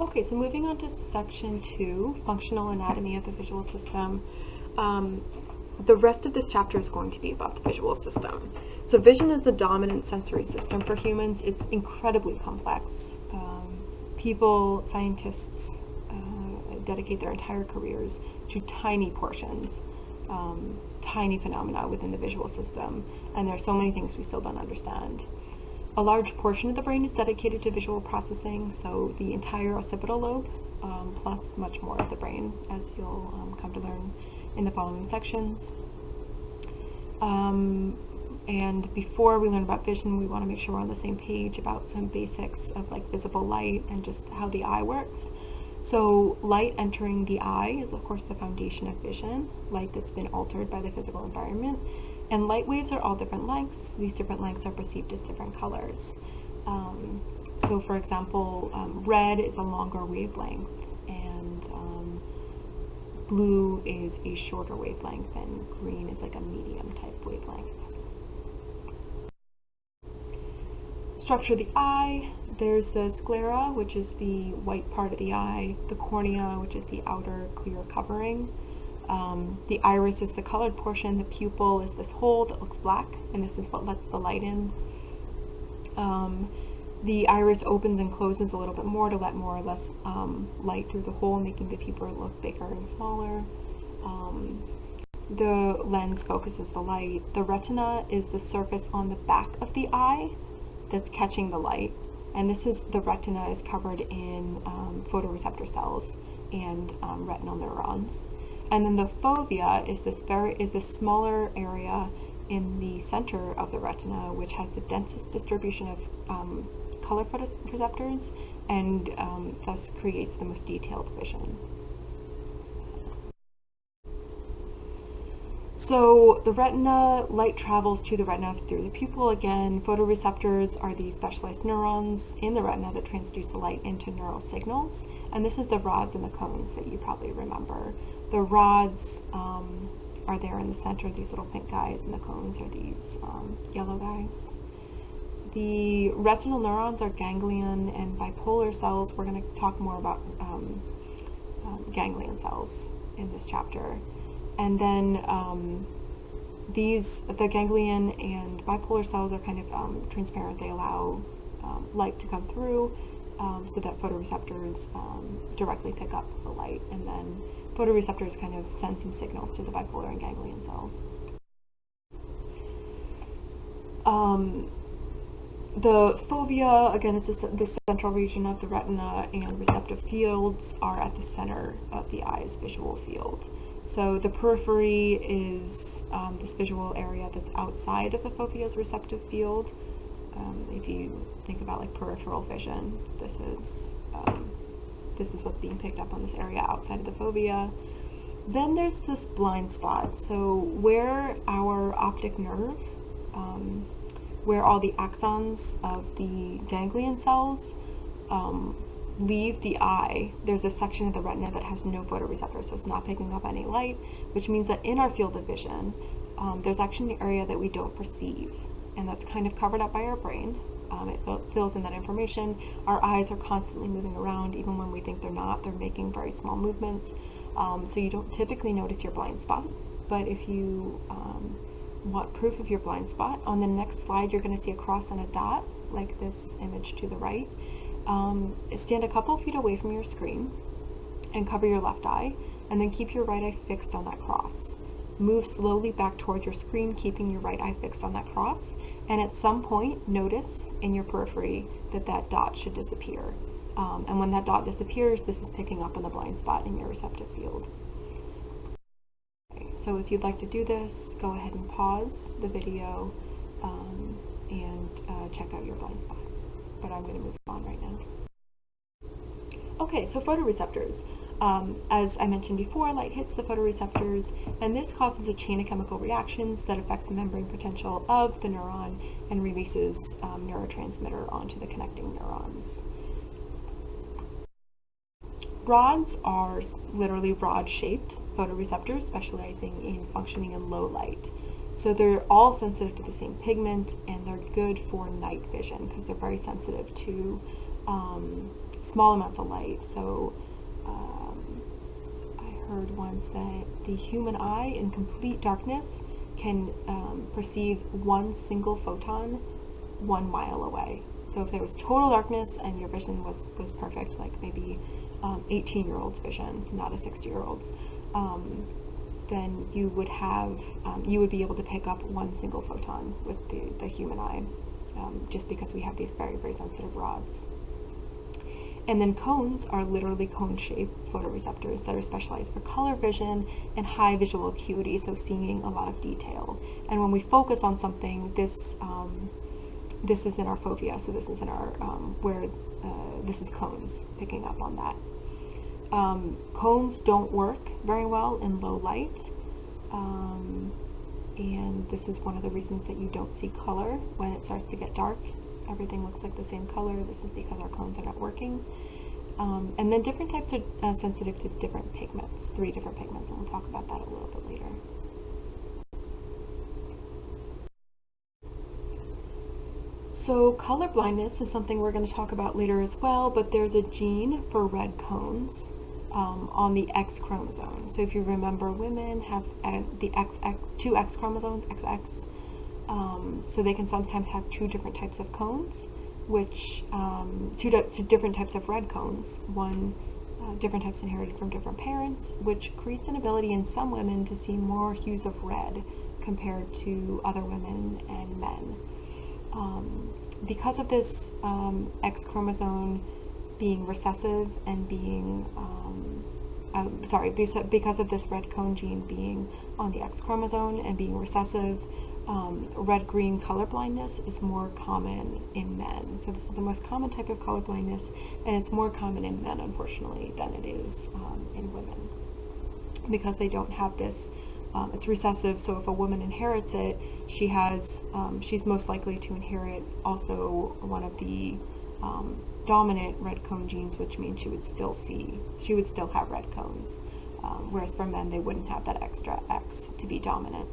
Okay, so moving on to section 2, functional anatomy of the visual system. The rest of this chapter is going to be about the visual system. So vision is the dominant sensory system for humans. It's incredibly complex. People, scientists, dedicate their entire careers to tiny portions, tiny phenomena within the visual system, and there are so many things we still don't understand. A large portion of the brain is dedicated to visual processing, so the entire occipital lobe, plus much more of the brain, as you'll come to learn in the following sections. And before we learn about vision, we want to make sure we're on the same page about some basics of like visible light and just how the eye works. So light entering the eye is of course the foundation of vision, light that's been altered by the physical environment. And light waves are all different lengths. These different lengths are perceived as different colors. So for example, red is a longer wavelength, and blue is a shorter wavelength, and green is like a medium type wavelength. Structure of the eye. There's the sclera, which is the white part of the eye, the cornea, which is the outer clear covering. The iris is the colored portion, the pupil is this hole that looks black, and this is what lets the light in. The iris opens and closes a little bit more to let more or less light through the hole, making the pupil look bigger and smaller. The lens focuses the light. The retina is the surface on the back of the eye that's catching the light, and the retina is covered in photoreceptor cells and retinal neurons. And then the fovea is this smaller area in the center of the retina, which has the densest distribution of color photoreceptors, and thus creates the most detailed vision. So the retina, light travels to the retina through the pupil again. Photoreceptors are the specialized neurons in the retina that transduce the light into neural signals. And this is the rods and the cones that you probably remember. The rods are there in the center, these little pink guys, and the cones are these yellow guys. The retinal neurons are ganglion and bipolar cells. We're going to talk more about ganglion cells in this chapter. And then the ganglion and bipolar cells are kind of transparent. They allow light to come through so that photoreceptors directly pick up the light, and then photoreceptors kind of send some signals to the bipolar and ganglion cells. The fovea, again, is the central region of the retina, and receptive fields are at the center of the eye's visual field. So the periphery is this visual area that's outside of the fovea's receptive field. If you think about like peripheral vision, this is what's being picked up on this area outside of the fovea. Then there's this blind spot. So where our optic nerve, where all the axons of the ganglion cells leave the eye, there's a section of the retina that has no photoreceptors, so it's not picking up any light, which means that in our field of vision, there's actually an area that we don't perceive, and that's kind of covered up by our brain. It fills in that information. Our eyes are constantly moving around, even when we think they're not. They're making very small movements, so you don't typically notice your blind spot. But if you want proof of your blind spot, on the next slide you're going to see a cross and a dot, like this image to the right. Stand a couple feet away from your screen and cover your left eye, and then keep your right eye fixed on that cross. Move slowly back toward your screen, keeping your right eye fixed on that cross, and at some point notice in your periphery that that dot should disappear. And when that dot disappears, this is picking up on the blind spot in your receptive field. Okay, so if you'd like to do this, go ahead and pause the video and check out your blind spot. But I'm going to move on right now. Okay, so photoreceptors. As I mentioned before, light hits the photoreceptors, and this causes a chain of chemical reactions that affects the membrane potential of the neuron and releases neurotransmitter onto the connecting neurons. Rods are literally rod-shaped photoreceptors specializing in functioning in low light. So they're all sensitive to the same pigment, and they're good for night vision because they're very sensitive to small amounts of light. So I heard once that the human eye in complete darkness can perceive one single photon 1 mile away. So if there was total darkness and your vision was perfect, like maybe 18-year-old's vision, not a 60-year-old's, then you would have you would be able to pick up one single photon with the human eye, just because we have these very, very sensitive rods. And then cones are literally cone-shaped photoreceptors that are specialized for color vision and high visual acuity, so seeing a lot of detail. And when we focus on something, this is in our fovea, so this is in our this is cones picking up on that. Cones don't work very well in low light, and this is one of the reasons that you don't see color when it starts to get dark. Everything looks like the same color. This is because our cones are not working. And then different types are sensitive to different pigments, 3 different pigments, and we'll talk about that a little bit later. So color blindness is something we're going to talk about later as well, but there's a gene for red cones on the X chromosome. So if you remember, women have the two X chromosomes, XX, so they can sometimes have 2 different types of cones, which two different types of red cones, different types inherited from different parents, which creates an ability in some women to see more hues of red compared to other women and men. Because of this X chromosome being recessive and being, because of this red cone gene being on the X chromosome and being recessive, red-green color blindness is more common in men. So this is the most common type of color blindness, and it's more common in men, unfortunately, than it is in women, because they don't have this. It's recessive, so if a woman inherits it, she's most likely to inherit also one of the dominant red cone genes, which means she would still have red cones. Whereas for men, they wouldn't have that extra X to be dominant.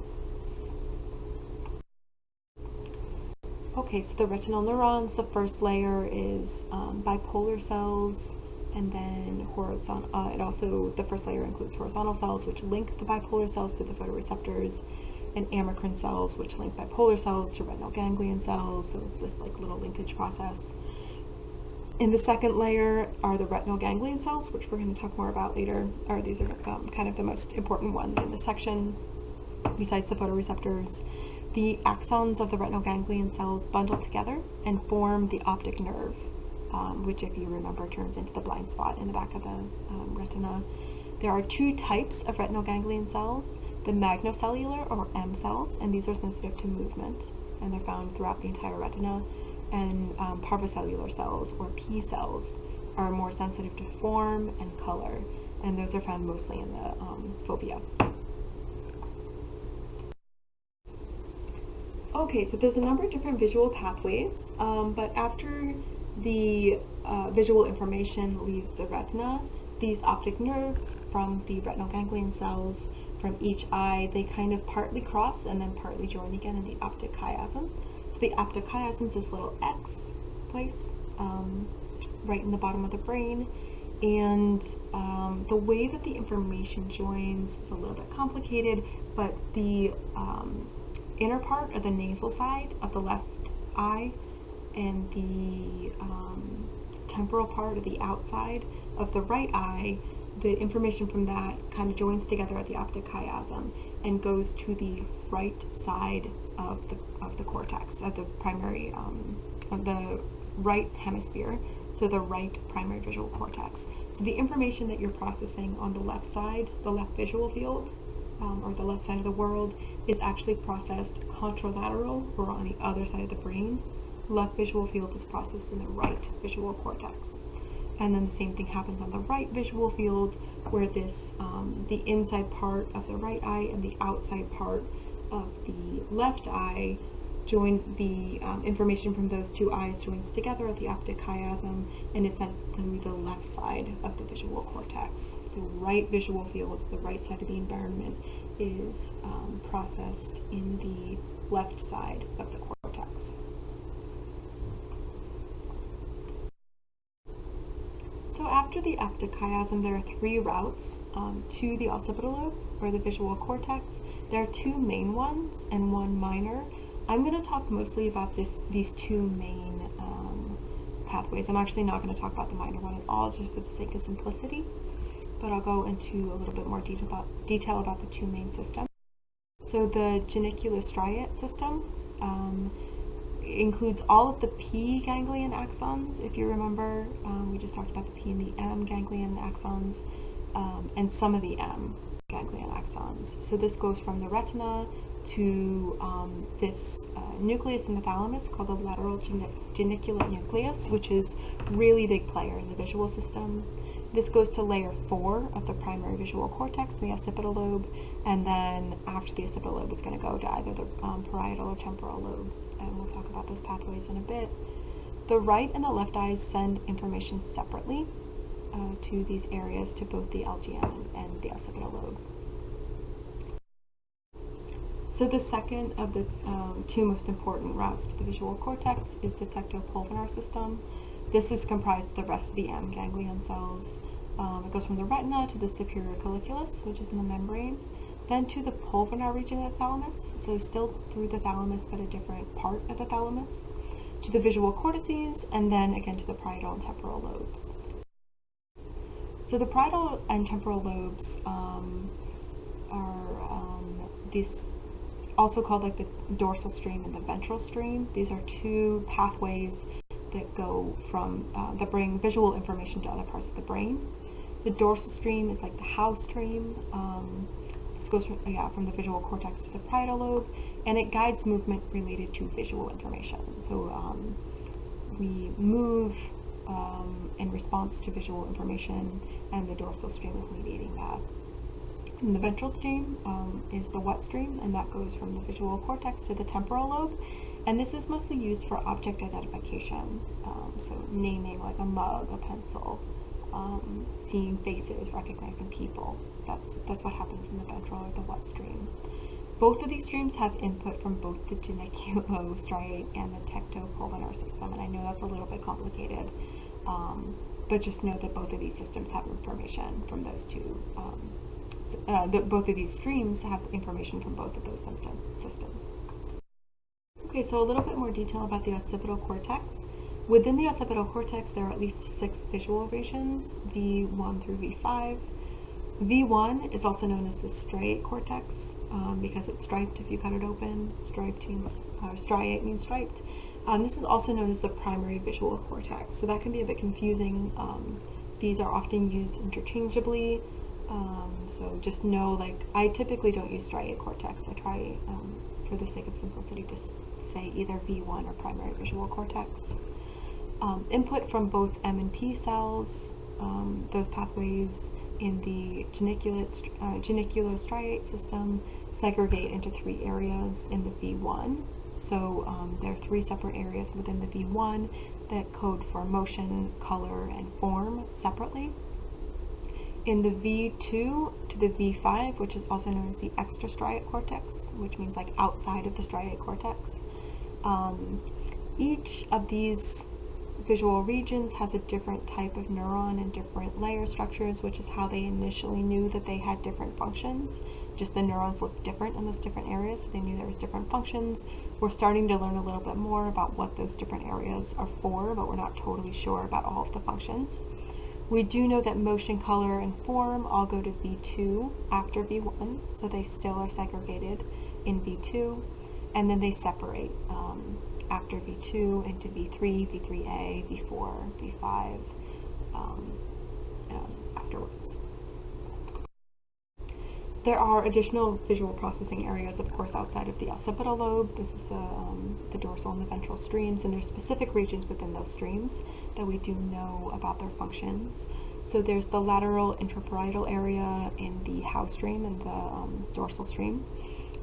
Okay, so the retinal neurons, the first layer is bipolar cells, and then the first layer includes horizontal cells, which link the bipolar cells to the photoreceptors, and amacrine cells, which link bipolar cells to retinal ganglion cells, so this like little linkage process. In the second layer are the retinal ganglion cells, which we're going to talk more about later, or these are kind of the most important ones in this section, besides the photoreceptors. The axons of the retinal ganglion cells bundle together and form the optic nerve, which, if you remember, turns into the blind spot in the back of the retina. There are 2 types of retinal ganglion cells, the magnocellular or M cells, and these are sensitive to movement, and they're found throughout the entire retina, and parvocellular cells, or P cells, are more sensitive to form and color, and those are found mostly in the fovea. Okay, so there's a number of different visual pathways, but after the visual information leaves the retina, these optic nerves from the retinal ganglion cells from each eye, they kind of partly cross and then partly join again in the optic chiasm. So the optic chiasm is this little X place right in the bottom of the brain, and the way that the information joins is a little bit complicated, but the inner part, or the nasal side of the left eye, and the temporal part, or the outside of the right eye, the information from that kind of joins together at the optic chiasm and goes to the right side of the cortex, of the primary, of the right hemisphere, so the right primary visual cortex. So the information that you're processing on the left side, the left visual field, or the left side of the world, is actually processed contralateral, or on the other side of the brain. Left visual field is processed in the right visual cortex. And then the same thing happens on the right visual field, where this, the inside part of the right eye and the outside part of the left eye join, the information from those 2 eyes joins together at the optic chiasm, and it's sent through the left side of the visual cortex. So right visual field, the right side of the environment, is processed in the left side of the cortex. So after the ectochiasm, there are three routes to the occipital lobe, or the visual cortex. There are two main ones and one minor. I'm going to talk mostly about these two main pathways. I'm actually not going to talk about the minor one at all, just for the sake of simplicity, but I'll go into a little bit more detail about the two main systems. So the geniculostriate system includes all of the P ganglion axons. If you remember, we just talked about the P and the M ganglion axons, and some of the M ganglion axons. So this goes from the retina to this nucleus in the thalamus called the lateral geniculate nucleus, which is really big player in the visual system. This goes to layer 4 of the primary visual cortex, the occipital lobe, and then after the occipital lobe, it's going to go to either the parietal or temporal lobe, and we'll talk about those pathways in a bit. The right and the left eyes send information separately to these areas, to both the LGN and the occipital lobe. So the second of the two most important routes to the visual cortex is the tectopulvinar system. This is comprised of the rest of the M ganglion cells. It goes from the retina to the superior colliculus, which is in the membrane, then to the pulvinar region of the thalamus, so still through the thalamus but a different part of the thalamus, to the visual cortices, and then again to the parietal and temporal lobes. So the parietal and temporal lobes are these, also called like the dorsal stream and the ventral stream. These are two pathways that go from that bring visual information to other parts of the brain. The dorsal stream is like the Howe stream. This goes from the visual cortex to the parietal lobe, and it guides movement related to visual information. So we move in response to visual information, and the dorsal stream is mediating that. And the ventral stream is the wet stream, and that goes from the visual cortex to the temporal lobe. And this is mostly used for object identification, so naming like a mug, a pencil, seeing faces, recognizing people. That's what happens in the ventral or the wet stream. Both of these streams have input from both the geniculostriate and the tectopulvinar system, and I know that's a little bit complicated, but just know that both of these systems have information from those two. Both of these streams have information from both of those systems. Okay, so a little bit more detail about the occipital cortex. Within the occipital cortex, there are at least 6 visual regions, V1 through V5. V1 is also known as the striate cortex because it's striped if you cut it open. Striped means, striate means striped. This is also known as the primary visual cortex, so that can be a bit confusing. These are often used interchangeably, so just know, like, I typically don't use striate cortex. I try, for the sake of simplicity, to say either V1 or primary visual cortex. Input from both M and P cells, those pathways in the geniculostriate system segregate into 3 areas in the V1. So there are 3 separate areas within the V1 that code for motion, color, and form separately. In the V2 to the V5, which is also known as the extrastriate cortex, which means like outside of the striate cortex, each of these visual regions has a different type of neuron and different layer structures, which is how they initially knew that they had different functions. Just the neurons looked different in those different areas, so they knew there was different functions. We're starting to learn a little bit more about what those different areas are for, but we're not totally sure about all of the functions. We do know that motion, color, and form all go to V2 after V1, so they still are segregated in V2, and then they separate after V2 into V3, V3A, V4, V5 afterwards. There are additional visual processing areas, of course, outside of the occipital lobe. This is the dorsal and the ventral streams, and there's specific regions within those streams that we do know about their functions. So there's the lateral intraparietal area in the Howe stream and the dorsal stream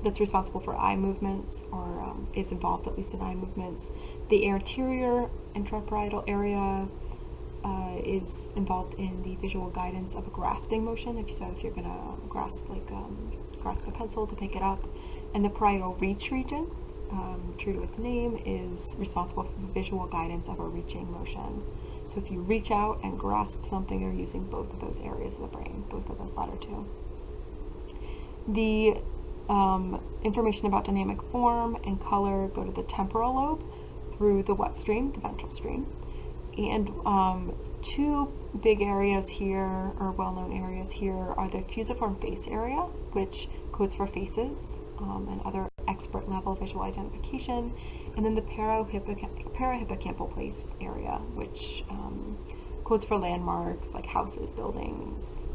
that's responsible for eye movements, or is involved at least in eye movements. The anterior intraparietal area is involved in the visual guidance of a grasping motion. If you're gonna grasp a pencil to pick it up, and the parietal reach region, true to its name, is responsible for the visual guidance of a reaching motion. So So if you reach out and grasp something, you're using both of those areas of the brain, both of those latter two. The information about dynamic form and color go to the temporal lobe through the what stream, the ventral stream. And two big areas here, or well-known areas here, are the fusiform face area, which codes for faces and other expert level visual identification, and then the parahippocampal place area, which codes for landmarks like houses, buildings,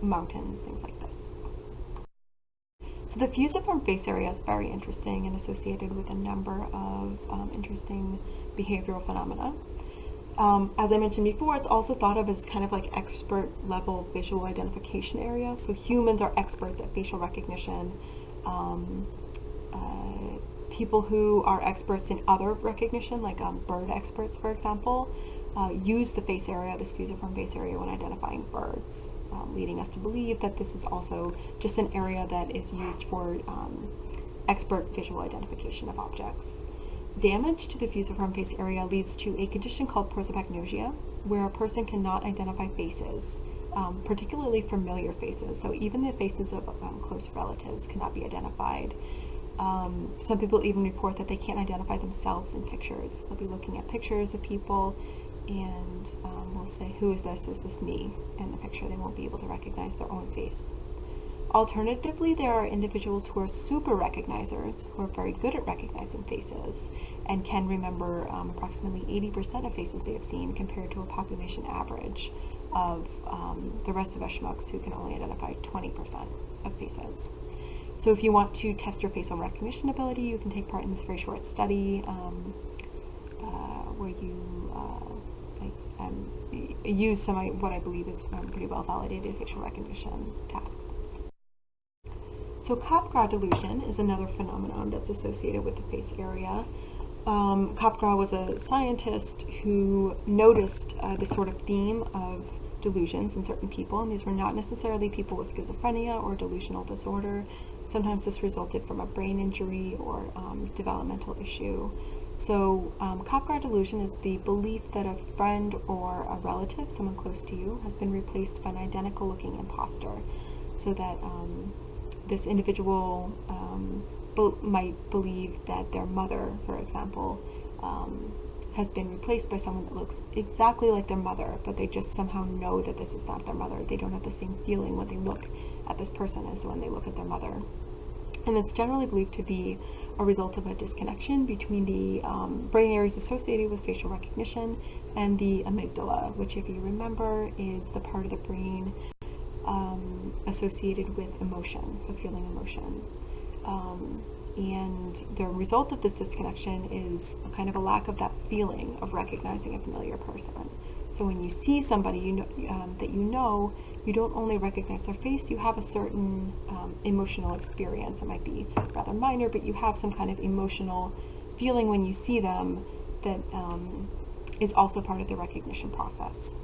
mountains, things like this. So the fusiform face area is very interesting and associated with a number of interesting behavioral phenomena. As I mentioned before, it's also thought of as kind of like expert level visual identification area. So humans are experts at facial recognition. People who are experts in other recognition, like bird experts, for example, use the face area, this fusiform face area, when identifying birds, leading us to believe that this is also just an area that is used for expert visual identification of objects. Damage to the fusiform face area leads to a condition called prosopagnosia, where a person cannot identify faces, particularly familiar faces. So even the faces of close relatives cannot be identified. Some people even report that they can't identify themselves in pictures. They'll be looking at pictures of people and will say, who is this? Is this me? In the picture, they won't be able to recognize their own face. Alternatively, there are individuals who are super recognizers, who are very good at recognizing faces and can remember approximately 80% of faces they have seen, compared to a population average of the rest of us schmucks who can only identify 20% of faces. So if you want to test your facial recognition ability, you can take part in this very short study where you use some what I believe is pretty well validated facial recognition tasks. So Capgras delusion is another phenomenon that's associated with the face area. Capgras was a scientist who noticed this sort of theme of delusions in certain people, and these were not necessarily people with schizophrenia or delusional disorder. Sometimes this resulted from a brain injury or developmental issue. So Capgras delusion is the belief that a friend or a relative, someone close to you, has been replaced by an identical looking imposter, so that this individual might believe that their mother, for example, has been replaced by someone that looks exactly like their mother, but they just somehow know that this is not their mother. They don't have the same feeling when they look at this person as when they look at their mother. And it's generally believed to be a result of a disconnection between the brain areas associated with facial recognition and the amygdala, which, if you remember, is the part of the brain associated with emotion, so feeling emotion. And the result of this disconnection is a kind of a lack of that feeling of recognizing a familiar person. So when you see somebody that you know, you don't only recognize their face, you have a certain emotional experience. It might be rather minor, but you have some kind of emotional feeling when you see them that is also part of the recognition process.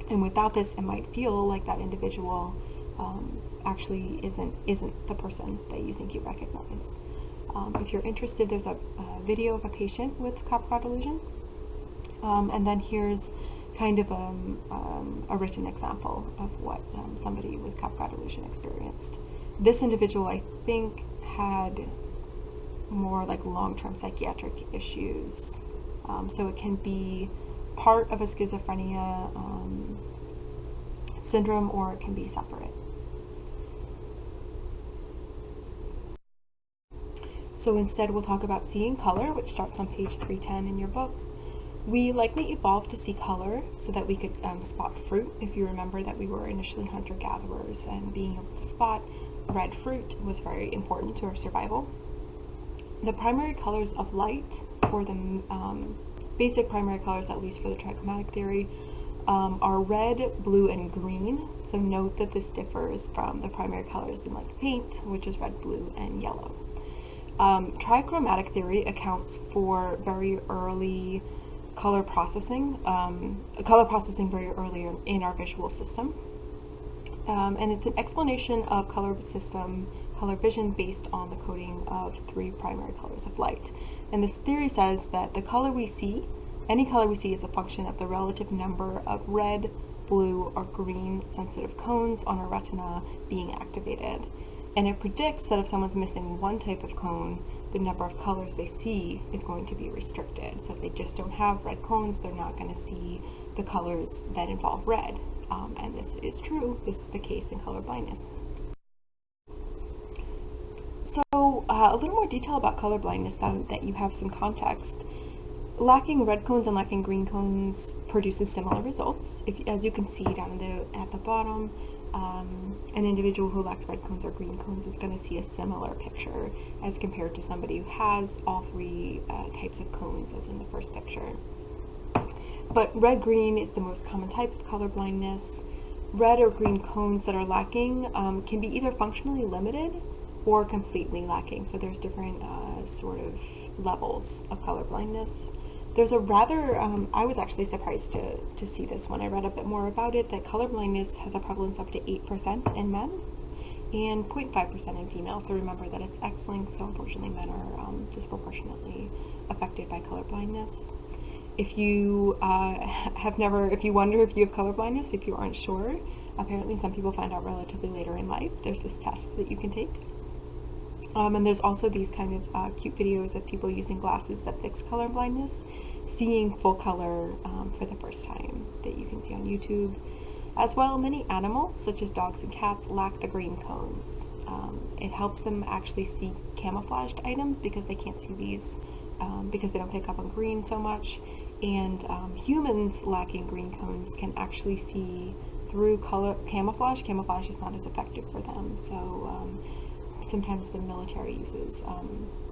And without this, it might feel like that individual actually isn't the person that you think you recognize. If you're interested, there's a video of a patient with Capgras delusion, and then here's kind of a written example of what somebody with Capgras delusion experienced. This individual, I think, had more like long-term psychiatric issues, so it can be part of a schizophrenia syndrome, or it can be separate. So instead, we'll talk about seeing color, which starts on page 310 in your book. We likely evolved to see color so that we could spot fruit. If you remember that we were initially hunter-gatherers, and being able to spot red fruit was very important to our survival. The primary colors of light, or the basic primary colors, at least for the trichromatic theory, are red, blue, and green. So note that this differs from the primary colors in like paint, which is red, blue, and yellow. Trichromatic theory accounts for very early color processing very early in our visual system. And it's an explanation of color vision based on the coding of 3 primary colors of light. And this theory says that the color we see Any color we see is a function of the relative number of red, blue, or green sensitive cones on our retina being activated. And it predicts that if someone's missing one type of cone, the number of colors they see is going to be restricted. So if they just don't have red cones, they're not going to see the colors that involve red. And this is true. This is the case in color blindness. So a little more detail about color blindness that you have some context. Lacking red cones and lacking green cones produces similar results. As you can see down at the bottom, an individual who lacks red cones or green cones is going to see a similar picture as compared to somebody who has all three types of cones, as in the first picture. But red-green is the most common type of color blindness. Red or green cones that are lacking can be either functionally limited or completely lacking. So there's different sort of levels of color blindness. There's a rather, I was actually surprised to see this when I read a bit more about it, that color blindness has a prevalence up to 8% in men and 0.5% in females. So remember that it's X-linked, so unfortunately men are disproportionately affected by color blindness. If you if you wonder if you have color blindness, if you aren't sure, apparently some people find out relatively later in life. There's this test that you can take. And there's also these kind of cute videos of people using glasses that fix color blindness, seeing full color for the first time, that you can see on YouTube. As well, many animals, such as dogs and cats, lack the green cones. It helps them actually see camouflaged items because they can't see these because they don't pick up on green so much. And humans lacking green cones can actually see through color camouflage. Camouflage is not as effective for them, so sometimes the military uses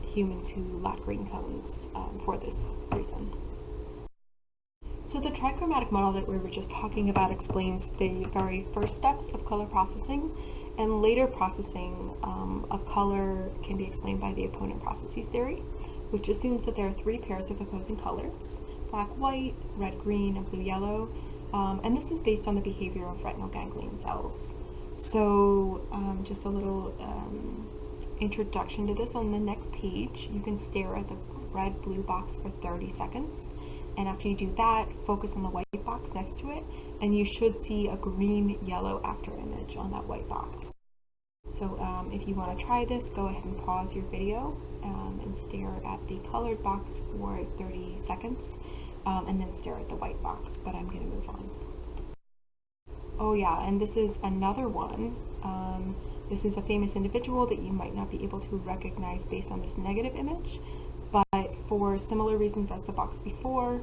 humans who lack green cones for this reason. So the trichromatic model that we were just talking about explains the very first steps of color processing, and later processing of color can be explained by the opponent processes theory, which assumes that there are three pairs of opposing colors: black-white, red-green, and blue-yellow, and this is based on the behavior of retinal ganglion cells. So just a little introduction to this. On the next page, you can stare at the red-blue box for 30 seconds, and after you do that, focus on the white box next to it, and you should see a green-yellow after image on that white box. So if you want to try this, go ahead and pause your video and stare at the colored box for 30 seconds, and then stare at the white box, but I'm going to move on. Oh yeah, and this is another one. This is a famous individual that you might not be able to recognize based on this negative image, but for similar reasons as the box before,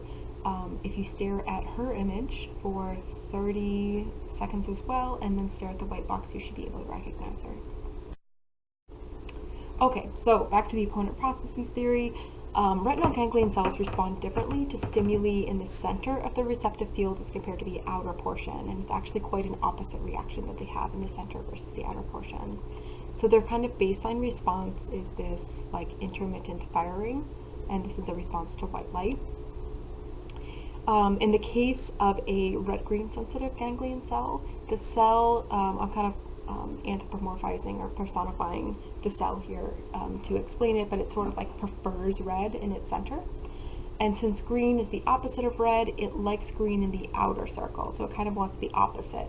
if you stare at her image for 30 seconds as well, and then stare at the white box, you should be able to recognize her. Okay, so back to the opponent processes theory. Retinal ganglion cells respond differently to stimuli in the center of the receptive field as compared to the outer portion, and it's actually quite an opposite reaction that they have in the center versus the outer portion. So their kind of baseline response is this like intermittent firing, and this is a response to white light. In the case of a red-green sensitive ganglion cell, the cell, I'm kind of anthropomorphizing or personifying the cell here to explain it, but it sort of like prefers red in its center. And since green is the opposite of red, it likes green in the outer circle, so it kind of wants the opposite.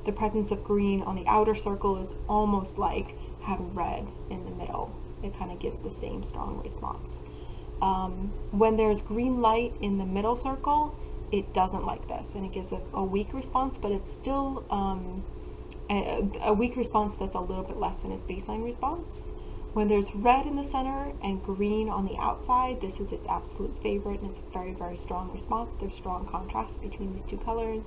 The presence of green on the outer circle is almost like having red in the middle. It kind of gives the same strong response. When there's green light in the middle circle, it doesn't like this, and it gives a weak response, but it's still a weak response that's a little bit less than its baseline response. When there's red in the center and green on the outside, this is its absolute favorite, and it's a very, very strong response. There's strong contrast between these two colors.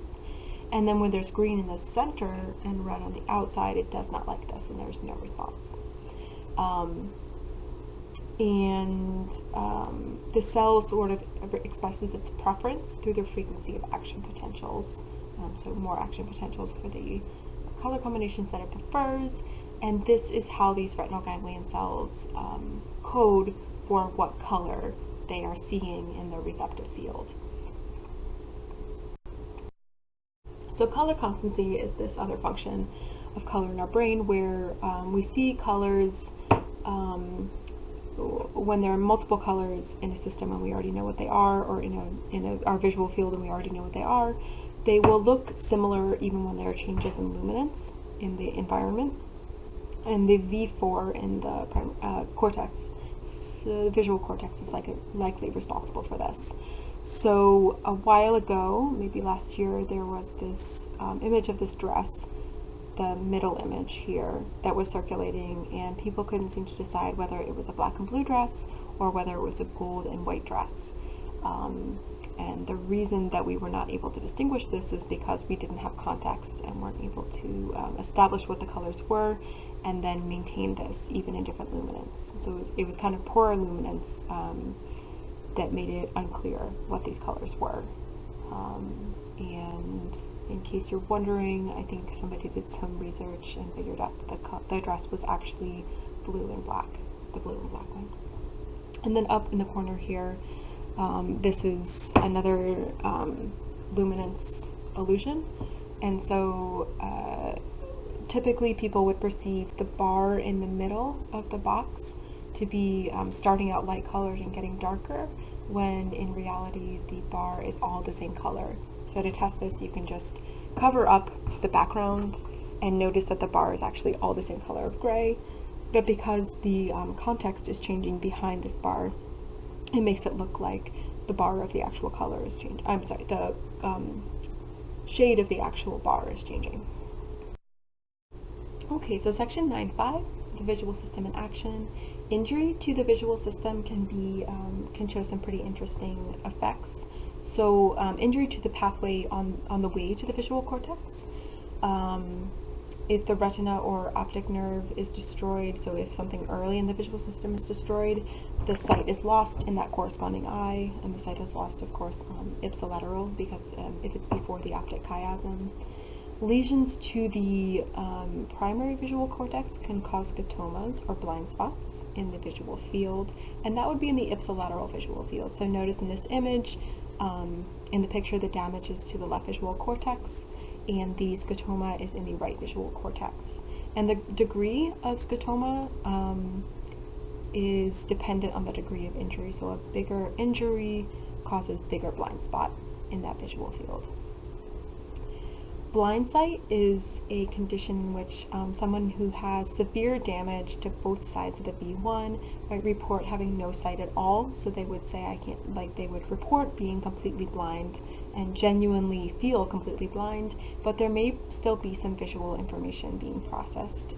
And then when there's green in the center and red on the outside, it does not like this, and there's no response. The cell sort of expresses its preference through the frequency of action potentials. So more action potentials for the color combinations that it prefers, and this is how these retinal ganglion cells code for what color they are seeing in their receptive field. So color constancy is this other function of color in our brain where we see colors when there are multiple colors in a system and we already know what they are, or our visual field and we already know what they are, they will look similar even when there are changes in luminance in the environment. And the V4 in the cortex, so the visual cortex, is likely responsible for this. So a while ago, maybe last year, there was this image of this dress, the middle image here, that was circulating, and people couldn't seem to decide whether it was a black and blue dress or whether it was a gold and white dress. And the reason that we were not able to distinguish this is because we didn't have context and weren't able to establish what the colors were and then maintain this even in different luminance. So it was kind of poor luminance that made it unclear what these colors were. And in case you're wondering, I think somebody did some research and figured out that the dress was actually blue and black, the blue and black one. And then up in the corner here, this is another luminance illusion. And so typically people would perceive the bar in the middle of the box to be starting out light colored and getting darker, when in reality the bar is all the same color. So to test this, you can just cover up the background and notice that the bar is actually all the same color of gray, but because the context is changing behind this bar, it makes it look like the bar of the actual color is changing. I'm sorry, the shade of the actual bar is changing. Okay, so section 9.5, the visual system in action. Injury to the visual system can show some pretty interesting effects. So injury to the pathway on the way to the visual cortex. If the retina or optic nerve is destroyed, so if something early in the visual system is destroyed, the sight is lost in that corresponding eye, and the sight is lost, of course, ipsilateral, because if it's before the optic chiasm. Lesions to the primary visual cortex can cause scotomas or blind spots in the visual field, and that would be in the ipsilateral visual field. So notice in this image, in the picture, the damage is to the left visual cortex, and the scotoma is in the right visual cortex. And the degree of scotoma is dependent on the degree of injury. So a bigger injury causes bigger blind spot in that visual field. Blind sight is a condition in which someone who has severe damage to both sides of the V1 might report having no sight at all. So they would say, they would report being completely blind and genuinely feel completely blind, but there may still be some visual information being processed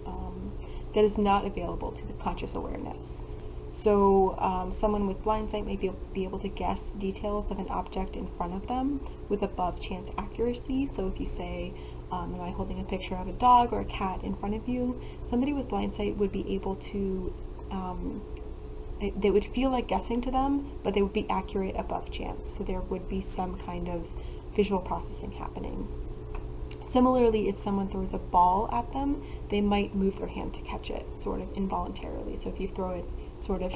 that is not available to the conscious awareness. So someone with blind sight may be able to guess details of an object in front of them with above chance accuracy. So if you say, am I holding a picture of a dog or a cat in front of you, somebody with blind sight would be able to, they would feel like guessing to them, but they would be accurate above chance. So there would be some kind of visual processing happening. Similarly, if someone throws a ball at them, they might move their hand to catch it, sort of involuntarily. So if you throw it sort of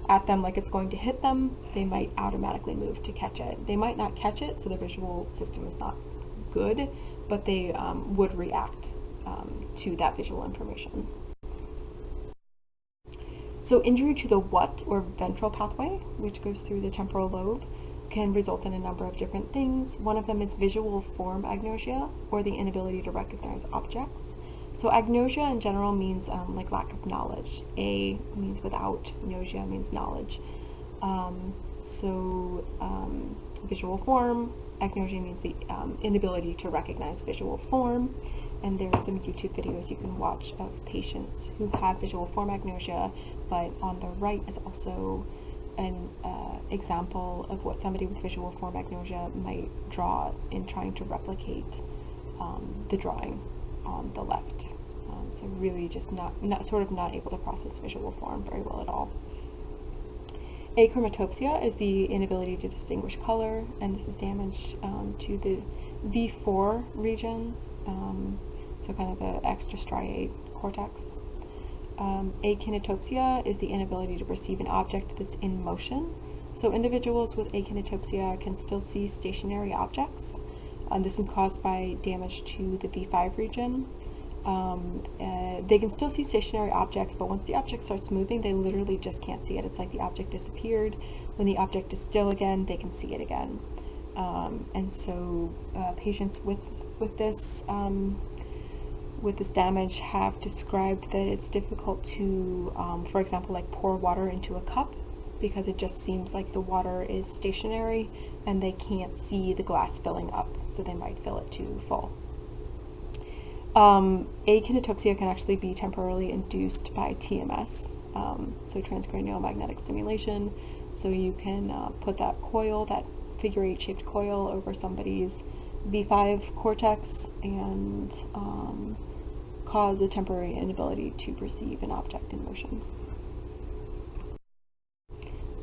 at them like it's going to hit them, they might automatically move to catch it. They might not catch it, so the visual system is not good, but they would react to that visual information. So injury to the what, or ventral pathway, which goes through the temporal lobe, can result in a number of different things. One of them is visual form agnosia, or the inability to recognize objects. So agnosia in general means like lack of knowledge. A means without, nausea means knowledge. Visual form agnosia means the inability to recognize visual form. And there's some YouTube videos you can watch of patients who have visual form agnosia, but on the right is also an example of what somebody with visual form agnosia might draw in trying to replicate the drawing on the left. So really just not able to process visual form very well at all. Achromatopsia is the inability to distinguish color, and this is damage to the V4 region, so kind of the extrastriate cortex. Akinetopsia is the inability to perceive an object that's in motion. So individuals with akinetopsia can still see stationary objects. This is caused by damage to the V5 region. They can still see stationary objects, but once the object starts moving, they literally just can't see it. It's like the object disappeared. When the object is still again, they can see it again. And so patients with this damage have described that it's difficult to, for example, like pour water into a cup, because it just seems like the water is stationary and they can't see the glass filling up, so they might fill it to full. Akinetopsia can actually be temporarily induced by TMS, so transcranial magnetic stimulation. So you can put that coil, that figure 8 shaped coil, over somebody's V5 cortex and cause a temporary inability to perceive an object in motion.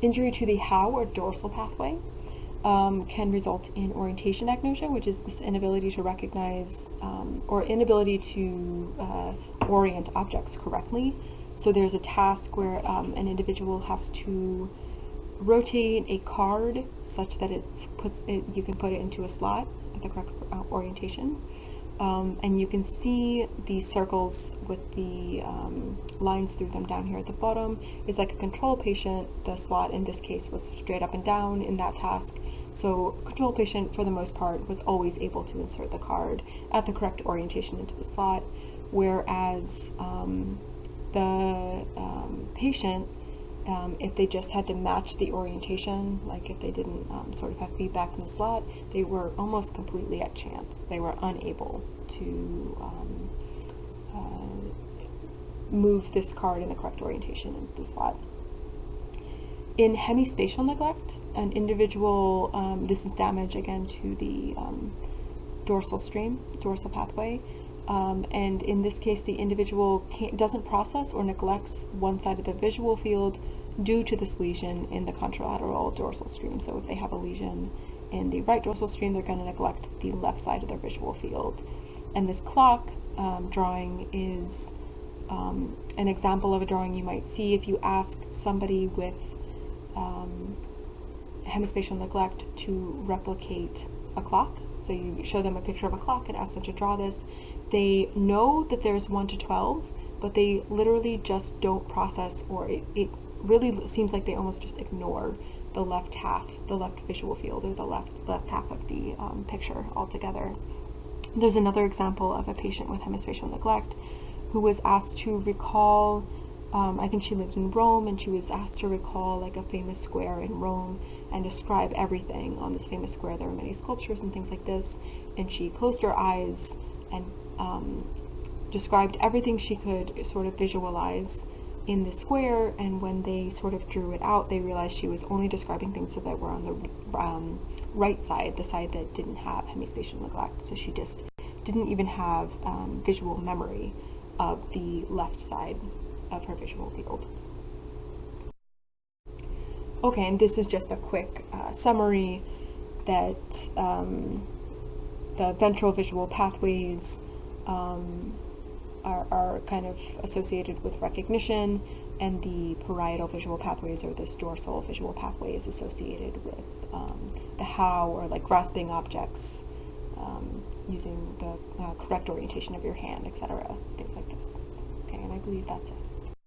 Injury to the how or dorsal pathway can result in orientation agnosia, which is this inability to recognize or inability to orient objects correctly. So there's a task where an individual has to rotate a card such that you can put it into a slot at the correct orientation. And you can see these circles with the lines through them down here at the bottom is like a control patient. The slot in this case was straight up and down in that task. So control patient, for the most part, was always able to insert the card at the correct orientation into the slot, whereas the patient, if they just had to match the orientation, like if they didn't sort of have feedback in the slot, they were almost completely at chance. They were unable to move this card in the correct orientation into the slot. In hemispatial neglect, an individual, this is damage again to the dorsal stream, dorsal pathway, and in this case the individual doesn't process or neglects one side of the visual field due to this lesion in the contralateral dorsal stream. So if they have a lesion in the right dorsal stream, they're going to neglect the left side of their visual field. And this clock drawing is an example of a drawing you might see if you ask somebody with hemispatial neglect to replicate a clock. So you show them a picture of a clock and ask them to draw this. They know that there's 1 to 12, but they literally just don't process, or it really seems like they almost just ignore the left half, the left visual field, or the left half of the picture altogether. There's another example of a patient with hemispatial neglect who was asked to recall, I think she lived in Rome, and she was asked to recall like a famous square in Rome and describe everything on this famous square. There were many sculptures and things like this, and she closed her eyes and described everything she could sort of visualize in the square, and when they sort of drew it out, they realized she was only describing things that were on the right side, the side that didn't have hemispatial neglect. So she just didn't even have visual memory of the left side of her visual field. Okay, and this is just a quick summary that the ventral visual pathways are kind of associated with recognition, and the parietal visual pathways, or this dorsal visual pathway, is associated with the how, or like grasping objects using the correct orientation of your hand, etc. Things like this. Okay, and I believe that's it.